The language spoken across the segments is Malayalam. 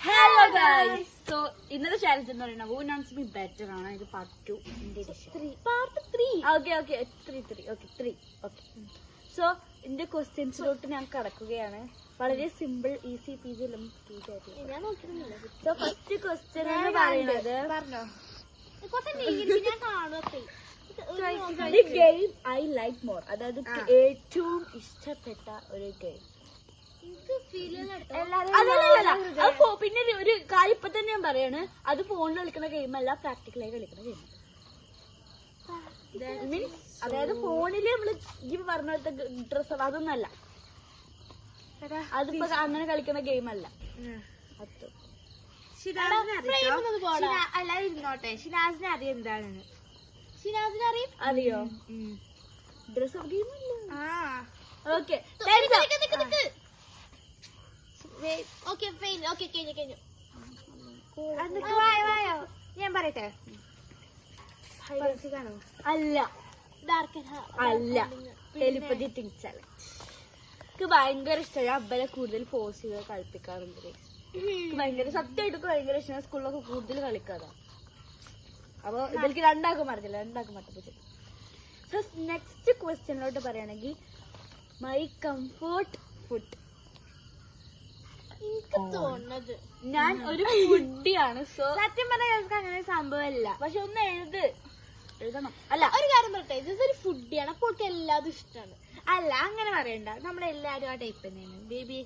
ഹലോ ഗൈസ്, സോ ഇന്നത്തെ ചാലഞ്ച് എന്ന് പറയുന്നത് ഹൂ നോൺസ് മീ ബെറ്റർ ആണ്. ഇത് part 2 part 3 okay 3 okay. So ഇതിന്റെ ക്വസ്റ്റ്യൻസിലോട്ട് ഞാൻ കടക്കുകയാണ്. വളരെ simple, easy peasy so first question എന്ന് പറയുന്നത് ഗെയിം ഐ ലൈക്ക് മോർ, അതായത് ഏറ്റവും ഇഷ്ടപ്പെട്ട ഒരു ഗെയിം. പിന്നെ ഒരു കാര്യം ഇപ്പൊ തന്നെ ഞാൻ പറയാണ്, അത് ഫോണിൽ കളിക്കുന്ന ഗെയിമല്ല, പ്രാക്ടിക്കലായി കളിക്കുന്ന ഗെയിം. മീൻസ് അതായത് ഫോണില് നമ്മള് ഈ പറഞ്ഞ ഡ്രസ് അതൊന്നല്ല, അതിപ്പോ അങ്ങനെ കളിക്കുന്ന ഗെയിം അല്ല. ഇരുന്നോട്ടെ, ഷിനാസിനെ അറിയാം എന്താണെന്ന്. അറിയോ? Dress game okay. ഞാൻ പറയട്ടെ, അല്ല ടെലിപ്പതി തിങ്സ് ചലഞ്ച്. എനിക്ക് ഭയങ്കര ഇഷ്ടമായി. അബ്ബലെ കൂടുതൽ ഫോഴ്സ് ചെയ്ത് കളിപ്പിക്കാറുണ്ട്. ഭയങ്കര സത്യമായിട്ട് ഭയങ്കര ഇഷ്ടമാണ്. സ്കൂളിലൊക്കെ കൂടുതൽ കളിക്കാതാ. അപ്പൊ ഇതിലേക്ക് രണ്ടാക്കും മറക്കില്ല. സോ നെക്സ്റ്റ് ക്വസ്റ്റ്യനിലോട്ട് പറയുകയാണെങ്കിൽ മൈ കംഫർട്ട് ഫുഡ്. എനിക്ക് തോന്നുന്നത് ഞാൻ ഒരു ഫുഡിയാണ്. സോ സത്യം പറഞ്ഞാൽ അങ്ങനെ സംഭവമല്ല. പക്ഷെ ഒന്ന് എഴുതണം. അല്ല, ഒരു കാര്യം പറയട്ടെ, ഇതൊരു ഫുഡിയാണ്, അപ്പോൾ എല്ലാതും ഇഷ്ടമാണ്. അല്ല, അങ്ങനെ പറയണ്ട, നമ്മളെല്ലാരും ആ ടൈപ്പ് തന്നെയാണ് ബേബി.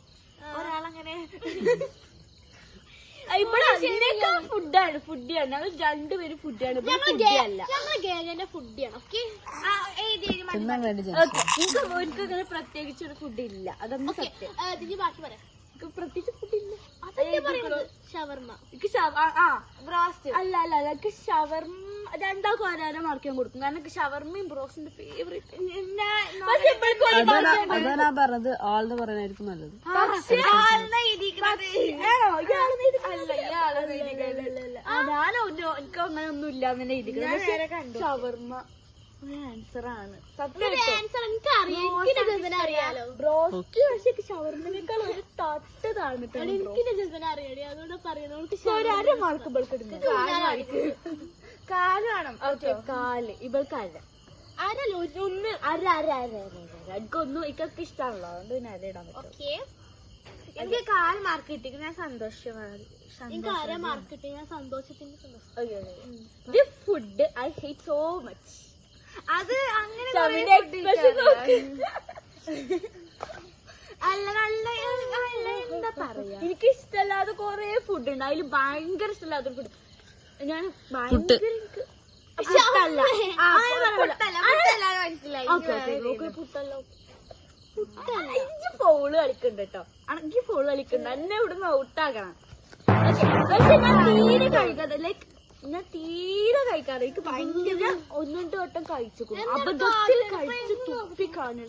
ഒരാളങ്ങനെ ഫുഡിയാണ് ഞങ്ങൾ രണ്ടുപേരും ഫുഡിയാണ്. ഞങ്ങള് ഗേജന്റെ ഫുഡിയാണ്. ഓക്കെ, എനിക്ക് അങ്ങനെ പ്രത്യേകിച്ച് ഒരു ഫുഡ് ഇല്ല. അതൊന്നും സത്യം. ബാക്കി പറയാം. പ്രത്യേകിച്ച് ഫുഡില്ല. ഷവർമ്മ, ബ്രോസ്റ്റ് അല്ല എനിക്ക് ഷവർമ്മ രണ്ടാൾക്കും ആരാരെ മാർക്കാൻ കൊടുക്കും. കാരണം എനിക്ക് ഷവർമ്മയും ബ്രോസ്റ്റിന്റെ ഫേവറേറ്റ്. അതാ പറഞ്ഞത്, ആളെന്ന് പറയാനായിരിക്കും നല്ലത്. എനിക്ക് അങ്ങനെ ഒന്നും ഇല്ല അങ്ങനെ എഴുതിക്കുന്നത്. ഷവർമ്മ ആൻസർ ആണ്. അറിയാലോ ബ്രോസ്റ്റ്. പക്ഷെ ഷവർമ്മനേക്കാൾ ഒരു തട്ട് താഴ്ന്നിട്ടാണ്. അതുകൊണ്ട് പറയുന്നത് മാർക്ക് ഇവൾക്കിടുന്നത് കാലാണ്. ഓക്കെ, കാല് ഇവൾക്കല്ല. ഒന്ന് എനിക്കൊന്നും ഇക്കൊക്കെ ഇഷ്ടമാണല്ലോ, അതുകൊണ്ട് പിന്നെ അത് ഇടാൻ പറ്റും. എനിക്ക് 4 മാർക്ക് കിട്ടി, ഞാൻ സന്തോഷമാണ്. മാർക്ക് കിട്ടി, ഞാൻ സന്തോഷത്തിന്റെ food I hate so much. അത് അങ്ങനെ എന്താ പറയാ, എനിക്ക് ഇഷ്ടമല്ലാതെ കൊറേ ഫുഡ് ഉണ്ട്. അതിൽ ഭയങ്കര ഇഷ്ടമല്ലാത്ത ഫുഡ് ഞാൻ ഭയങ്കര ഫോള് കളിക്കണ്ട് കേട്ടോ. എനിക്ക് ഫോള് കളിക്കണ്ട, എന്നെ ഇവിടുന്ന് ഔട്ടാക്കണം. പക്ഷെ ഞാൻ തീരെ കഴിക്കാതെ, ലൈക്ക് ഞാൻ തീരെ കഴിക്കാതെ. എനിക്ക് ഭയങ്കര 1-2 വട്ടം കഴിച്ചു, അബദ്ധത്തിൽ കഴിച്ച് തുപ്പിക്കാണ്.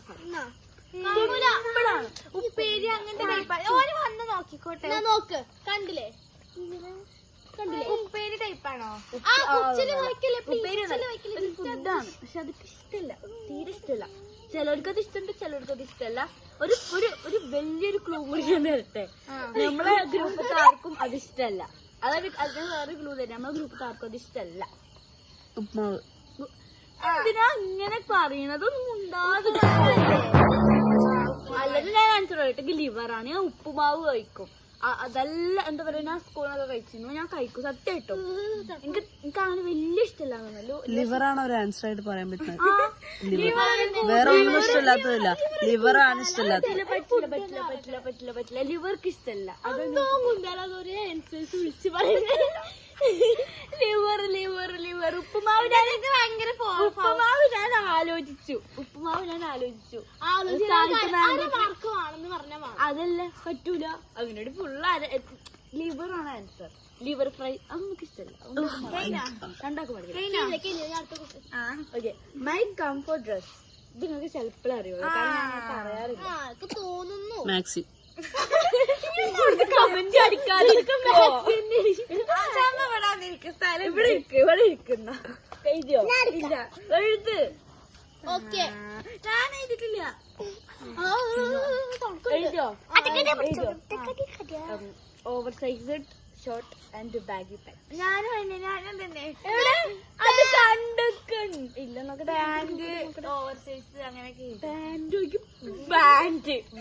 ഉപ്പേരി അങ്ങനത്തെ വന്ന് നോക്കിക്കോട്ടെ. നോക്ക്, കണ്ടില്ലേ ഉപ്പേരി ടൈപ്പാണോ? ഫുഡാണ്, പക്ഷെ അതൊക്കെ ഇഷ്ടമല്ല, തീരെ ഇഷ്ടമല്ല. ചിലർക്കത് ഇഷ്ടമുണ്ട്, ചിലർക്കത് ഇഷ്ടമല്ല. ഒരു ഒരു വലിയൊരു ക്ലൂ കൂടി ഞാൻ തരട്ടെ. നമ്മളെ ഗ്രൂപ്പത്തെ ആർക്കും അത് ഇഷ്ടമല്ല. അതായത് അതിന് വേറെ ക്ലൂ തരാം. നമ്മളെ ഗ്രൂപ്പത്തെ ആർക്കും അത് ഇഷ്ടമല്ല. ഉപ്മാവ്. എന്തിനാ ഇങ്ങനെ പറയണതൊന്നും ഉണ്ടാകും. അല്ലെങ്കിൽ ഞാൻ ആൻസർ പറയട്ടെങ്കിൽ ലിവറാണ്. ഞാൻ ഉപ്പുമാവ് കഴിക്കും. അതല്ല എന്താ പറയാ, ഞാൻ സ്കൂളിലൊക്കെ കഴിച്ചിരുന്നു, ഞാൻ കഴിക്കും സത്യമായിട്ടും. എനിക്ക് അങ്ങനെ വലിയ ഇഷ്ടമല്ലോ. ലിവറാണ് ഒരു ആൻസർ ആയിട്ട് പറയാൻ പറ്റുന്നത്. വേറെ ഒന്നും ഇഷ്ടമില്ലാത്തതില്ല, ലിവറാണ് ഇഷ്ടമില്ലാത്തത്. പറ്റില്ല ലിവർക്ക് ഇഷ്ടമല്ല. അതൊരു ആൻസേഴ്സ് വിളിച്ച് പറയുന്നത്. ലിവർ ഉപ്പുമാവ് ഞാൻ ആലോചിച്ചു. അതല്ല, പറ്റൂല. അതിനോട് ഫുള്ള് ലിവറാണ് ആൻസർ. ലിവർ ഫ്രൈ അത് നമുക്ക് ഇഷ്ടമല്ല. Okay, my comfort dress. ഇത് നിങ്ങൾക്ക് ചിലപ്പോഴും അറിയുള്ളൂ, കാരണം ഞാൻ പറയാറില്ല. തോന്നുന്നു മാക്സി. കമന്റ് അടിക്കാതെ ഇവിടെ ഇരിക്കുന്ന എഴുതിയോ? ഇല്ല, എഴുത്. ഓക്കെ, ഞാൻ എഴുതിട്ടില്ല. എഴുതിയോ? Over sized short and baggy pant. ഞാനും തന്നെ അത് കണ്ടൊക്കെ ഇല്ല നോക്കട്ടെ. പാന്റ് ഓവർ സൈസ് അങ്ങനെയൊക്കെ ബാൻഡ്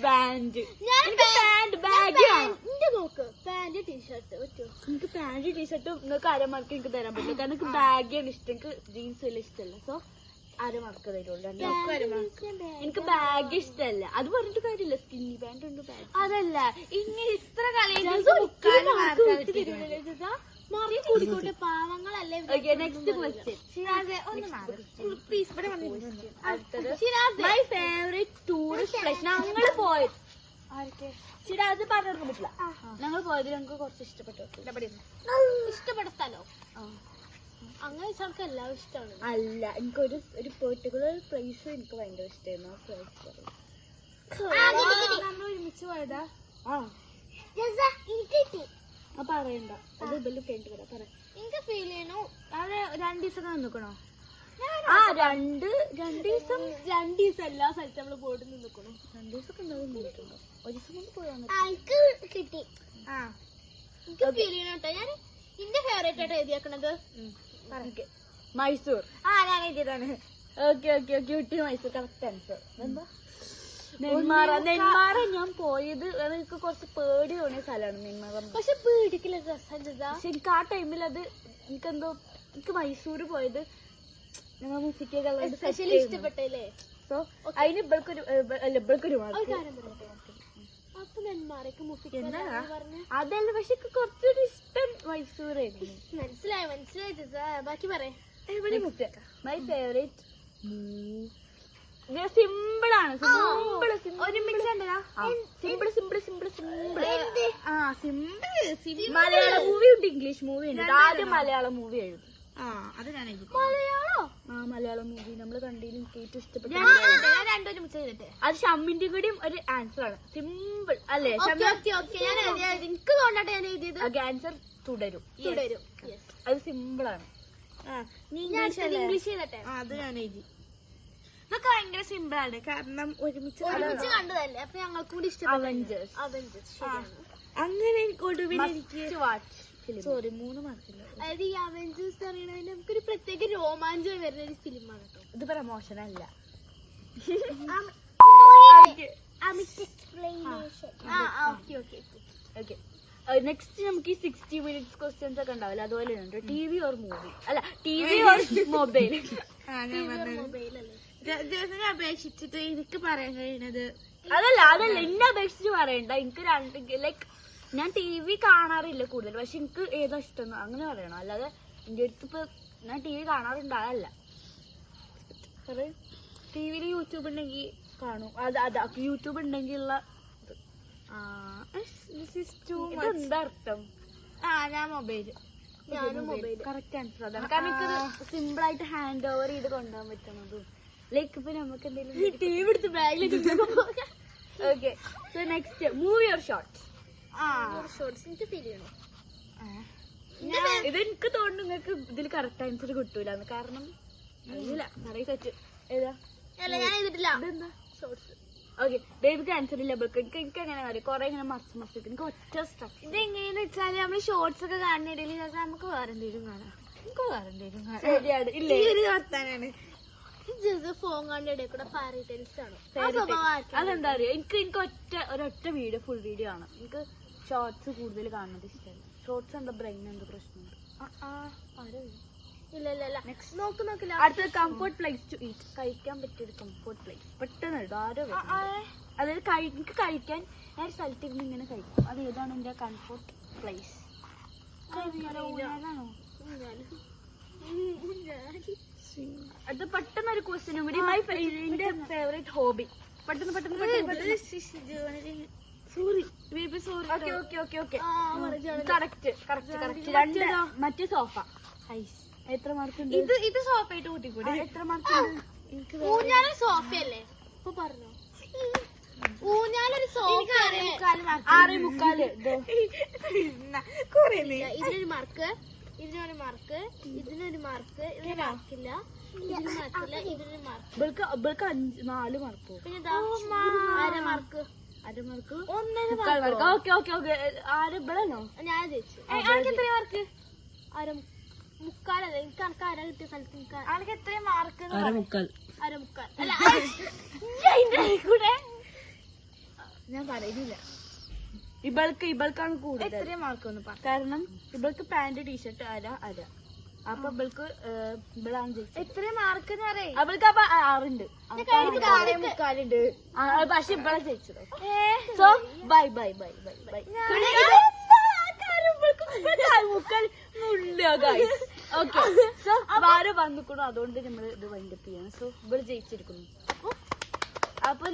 ബാൻഡ് എനിക്ക് പാന്റ് ബാഗിയാണ്. എന്റെ നോക്ക് പാന്റ് ടീഷർട്ട് പറ്റുമോ? എനിക്ക് പാന്റ് ടീഷർട്ടും നിങ്ങൾക്ക് അരമാർക്ക് എനിക്ക് തരാൻ പറ്റില്ല. കാരണം എനിക്ക് ബാഗിയാണ് ഇഷ്ടം. എനിക്ക് ജീൻസ് വലിയ ഇഷ്ടമല്ല. സോ അരമാർക്ക് തരുള്ളൂ. എനിക്ക് ബാഗ് ഇഷ്ടമല്ല. അത് പറഞ്ഞിട്ട് കാര്യമില്ല. സ്കിന്നി പാന്റ് ഉണ്ട് ബാഗ്. അതല്ല ഇങ്ങനെ ഇത്ര കളി കൂടിക്കൂട്ട് പാവങ്ങളല്ലേ. Next question. അടുത്തത് മൈ ഫേവറേറ്റ് ടൂറിസ്റ്റ് പ്ലേസ്. ഞങ്ങൾ പോയത് അത് പറഞ്ഞു പറ്റില്ല. ഞങ്ങൾ പോയത് ഞങ്ങൾക്ക് കുറച്ച് ഇഷ്ടപ്പെട്ടു. ഇഷ്ടപ്പെട്ട സ്ഥലം അങ്ങനെ വെച്ചാൽ എല്ലാവരും ഇഷ്ടമാണ്. അല്ല എനിക്കൊരു ഒരു പെർട്ടിക്കുലർ പ്ലേസ് എനിക്ക് ഭയങ്കര ഇഷ്ടമായിരുന്നു. ആ പ്ലേസ് നമ്മൾ ഒരുമിച്ച് പോയതാ. പറയണ്ട. അത് വലിയ ഫ്രണ്ട് വരാം. പറ. എനിക്ക് ഫീൽ ചെയ്യണു അത് 2 ദിവസം നിൽക്കണോ? ആ 2 ദിവസം എല്ലാ സ്ഥലത്തും നമ്മള് പോയിട്ട് നിൽക്കണം. 2 ദിവസം നിന്നിട്ടുണ്ടോ? ഒരു ദിവസം കൊണ്ട് പോയാൽ കിട്ടി. എനിക്ക് ഫീൽ ചെയ്യണ കേട്ടോ. ഞാൻ എന്റെ ഫേവറേറ്റ് ആയിട്ട് എഴുതിയേക്കണത് മൈസൂർ. ഞാൻ എഴുതിയതാണ്. Okay Mysore correct answer. എന്താ നെന്മാറ ഞാൻ പോയത് എനിക്ക് കുറച്ച് പേടി തോന്നിയ സ്ഥലമാണ് നെന്മാറ. പക്ഷെ പേടിക്കില്ല രസം. പക്ഷെ എനിക്ക് ആ ടൈമിൽ അത് എനിക്കെന്തോ എനിക്ക് മൈസൂർ പോയത് ഞങ്ങൾ മ്യൂസിക് സ്പെഷ്യലി ഇഷ്ടപ്പെട്ടല്ലേ. സോ അതിന് ഇവൾക്കൊരു അപ്പൊ നെന്മാറയ്ക്ക് മുഫിക്ക് അതല്ല. പക്ഷെ കുറച്ചൊരു ഇഷ്ടം മൈസൂറായിരുന്നു. മനസ്സിലായി ബാക്കി പറയാം. മൈ ഫേവറേറ്റ് സിമ്പിൾ ആണ്. മലയാളം മൂവി ഉണ്ട്, ഇംഗ്ലീഷ് മൂവി ഉണ്ട്. ആദ്യം മലയാളം മൂവി എഴുതും. അത് ഞാൻ മലയാളം മൂവി നമ്മൾ കണ്ടതിൽ എനിക്ക് ഏറ്റവും ഇഷ്ടപ്പെട്ട അത് ഷമ്മിന്റെ കൂടിയും ഒരു ആൻസർ ആണ്. സിമ്പിൾ അല്ലേ? എനിക്ക് തോന്നട്ടെ ഞാൻ എഴുതിയത് ആൻസർ തുടരും. അത് സിമ്പിൾ ആണ്. ഇംഗ്ലീഷ് ചെയ്തട്ടെ. അത് ഞാൻ എഴുതി. ഇതൊക്കെ ഭയങ്കര സിമ്പിൾ ആണ്. കാരണം ഒരുമിച്ച് കണ്ടതല്ലേ. അപ്പൊ ഞങ്ങൾക്ക് കൂടി ഇഷ്ടം അവഞ്ചേഴ്സ്. അങ്ങനെ ഒടുവിൽ എനിക്ക് സോറി 3 മാർക്കില്ല. അതായത് ഈ അവഞ്ചേഴ്സ് അറിയണതിന് നമുക്കൊരു പ്രത്യേക രോമാഞ്ചം വരുന്ന ഒരു ഫിലിമാണ് കേട്ടോ. ഇത് പ്രമോഷൻ അല്ല. നെക്സ്റ്റ് നമുക്ക് ഈ 60 minutes ക്വസ്റ്റ്യൻസ് ഒക്കെ ഉണ്ടാവില്ല. അതുപോലെ ഉണ്ട്. TV ഓർ മൂവി അല്ല TV ഓർ മൊബൈൽ. അപേക്ഷിച്ചിട്ട് എനിക്ക് പറയാൻ കഴിയുന്നത് അതല്ല എന്നെ അപേക്ഷിച്ച് പറയണ്ട. എനിക്ക് ലൈക്ക് ഞാൻ TV കാണാറില്ല കൂടുതൽ. പക്ഷെ എനിക്ക് ഏതാ ഇഷ്ടം അങ്ങനെ പറയണം. അല്ലാതെ എന്റെ അടുത്ത് ഇപ്പൊ ഞാൻ TV കാണാറുണ്ടാകല്ല. ടിവിയിൽ യൂട്യൂബ് ഉണ്ടെങ്കിൽ കാണും. അതാ യൂട്യൂബ് ഉണ്ടെങ്കിലുള്ള എന്താ അർത്ഥം? ഞാൻ മൊബൈല്. ഞാനും മൊബൈൽ. കറക്റ്റ് ആൻസർ അതാണ്. കാരണം എനിക്ക് സിമ്പിൾ ആയിട്ട് ഹാൻഡ് ഓവർ ചെയ്ത് കൊണ്ടുപോകാൻ പറ്റണതും ലൈക്ക് ഇപ്പൊ നമുക്ക് എന്തെങ്കിലും TV എടുത്ത് ബാഗിലേക്ക്. Okay. So next movie or shorts? Shorts എനിക്ക് ഫീൽ ചെയ്യണം. ഇത് എനിക്ക് തോന്നുന്നു നിങ്ങൾക്ക് ഇതിൽ കറക്റ്റ് ആൻസർ കിട്ടൂലെന്ന്. കാരണം അറിയില്ല നിറയെ സെറ്റ് ഏതാ? ഞാൻ ചെയ്തിട്ടില്ല. ഇതെന്താ? ഷോർട്സ്. ഓക്കെ. ബേബിക്ക് ആൻസർ ഇല്ല. എനിക്ക് അങ്ങനെ അറിയാം. കൊറേ ഇങ്ങനെ മറിച്ച് എനിക്ക് ഒറ്റ സ്ട്രക്ചർ. ഇത് എങ്ങനെയെന്ന് വെച്ചാല് നമ്മള് ഷോർട്സ് ഒക്കെ കാണുന്നിടയിൽ നമുക്ക് വേറെ എന്തെങ്കിലും കാണാം. നമുക്ക് വേറെ എന്തെങ്കിലും കാണാം. ശരിയാണ്. ഇല്ലേ ഒരു വർത്താനാണ്. ഫോൺ കണ്ടിടയിൽ കൂടെ ഫയറി ടെയിൽസ് ആണ്. അതെന്താ അറിയാ എനിക്ക് ഒരൊറ്റ വീഡിയോ ഫുൾ വീഡിയോ ആണ്. എനിക്ക് ഷോർട്സ് കൂടുതൽ കാണുന്നത് ഇഷ്ടമല്ല. ഷോർട്സ് എന്താ ബ്രെയിൻ എന്താ പ്രശ്നമുണ്ട്. ഇല്ല നോക്കില്ല. അടുത്ത കംഫർട്ട് പ്ലേസ് ടു ഈറ്റ്. കഴിക്കാൻ പറ്റിയൊരു കംഫർട്ട് പ്ലേസ്. പെട്ടെന്ന് ആരോ അതായത് എനിക്ക് കഴിക്കാൻ ഞാൻ ഒരു സ്ഥലത്തിരുന്ന് ഇങ്ങനെ കഴിക്കും. അത് ഏതാണ് എന്റെ കംഫർട്ട് പ്ലേസ്? അത് പെട്ടെന്ന് ഒരു ക്വസ്റ്റ്യനും കൂടി. My favourite hobby. പെട്ടെന്ന് സോറി. മറ്റേ സോഫ. എത്ര മാർക്ക് ഉണ്ട്? ഇത് സോഫയായിട്ട് കൂട്ടിക്കൂടി. എത്ര മാർക്ക് ഉണ്ട്? ഊഞ്ഞാലൊരു സോഫയല്ലേ ഇപ്പൊ പറഞ്ഞോ? ഊഞ്ഞാലൊരു സോഫ. 6.25. ഇതിനൊരു മാർക്ക്, ഇതിനൊരു മാർക്ക്, ഇതിനൊരു മാർക്ക്, ഇതിന് മാർക്കില്ല, ഇതിന് മാർക്കില്ല, ഇതിനൊരു മാർക്ക്. ഇവൾക്ക് 4 മാർക്ക്. പിന്നെ അര മാർക്ക്. അരമാർക്ക് ഒന്നര മുക്കാൽ മാർക്ക്. Okay okay okay. ആര് ഇവിടെയാണോ? ഞാൻ ജയിച്ചു. ആൾക്ക് എത്ര മാർക്ക്? മുക്കാലല്ല, എനിക്ക് കണക്ക് ആരാ കിട്ടിയ സ്ഥലത്ത് എനിക്ക് ആൾക്ക് എത്രയും മാർക്ക്? അരമുക്കാൽ. അരമുക്കാൽ. അല്ല അതിന്റെ കൂടെ ഞാൻ പറയുന്നില്ല. ഇവൾക്കാണ് കൂടുതൽ. എത്രയും മാർക്ക് ഒന്ന് പറ. കാരണം ഇവൾക്ക് പാന്റ് ടീഷർട്ട് അര. അപ്പൊ ഇവൾക്ക് ഇവളാണ് ജയിച്ചത്. എത്രയും മാർക്ക് എന്ന് പറയും. അവൾക്ക് അപ്പൊ 6 ഉണ്ട്. മുക്കാലുണ്ട്. പക്ഷെ ഇവളെ ജയിച്ചത്. So bye bye bye bye bye. Okay. So വാര വന്നിക്കണു. അതുകൊണ്ട് നമ്മൾ ഇത് വൈൻഡപ്പ് ചെയ്യണം. സോ ഇവള് ജയിച്ചിരിക്കുന്നു. അപ്പൊ